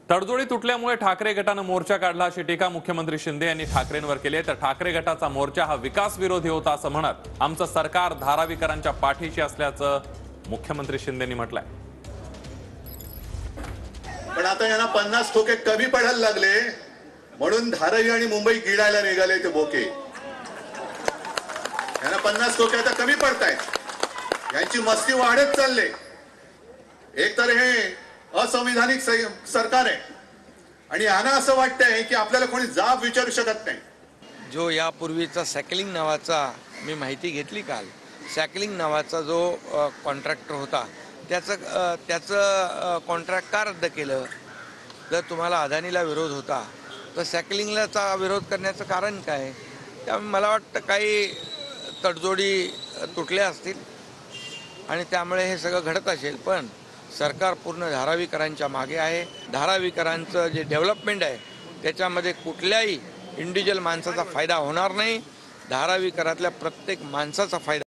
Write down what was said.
तडजोडी तुटल्यामुळे ठाकरे गटानं मोर्चा काढला अशी टीका मुख्यमंत्री शिंदे यांनी ठाकरेंवर केली आहे। तर ठाकरे गटाचा मोर्चा हा विकास विरोधी होता असं म्हणत आमचं सरकार धारावीकरांच्या पाठीशी असल्याचं मुख्यमंत्री शिंदेंनी म्हटलंय। पण आता यांना 50 ठोके कमी पडायला लागले म्हणून धारावी आणि मुंबई गिळायला निघाले ते बोके। यांना 50 ठोके आता कमी पडतायत, यांची मस्ती वाढत चालले। एक तर हे असंविधानिक सरकार आहे आणि यांना असं वाटतंय की आपल्याला कोणी जाब विचारू शकत नाही। जो यापूर्वीचा सॅकलिंग नावाचा मी माहिती घेतली काल, सॅकलिंग नावाचा जो कॉन्ट्रॅक्टर होता त्याचं कॉन्ट्रॅक्ट का रद्द केलं? जर तुम्हाला अदानीला विरोध होता तर सॅकलिंगलाचा विरोध करण्याचं कारण काय? त्यामुळे मला वाटतं काही तडजोडी तुटल्या असतील आणि त्यामुळे हे सगळं घडत असेल। पण सरकार पूर्ण धारावीकरांच्या मागे आहे। धारावीकरांचं जे डेव्हलपमेंट आहे त्याच्यामध्ये कुठल्याही इंडिव्हिज्युअल माणसाचा फायदा होणार नाही, धारावीकरातल्या प्रत्येक माणसाचा फायदा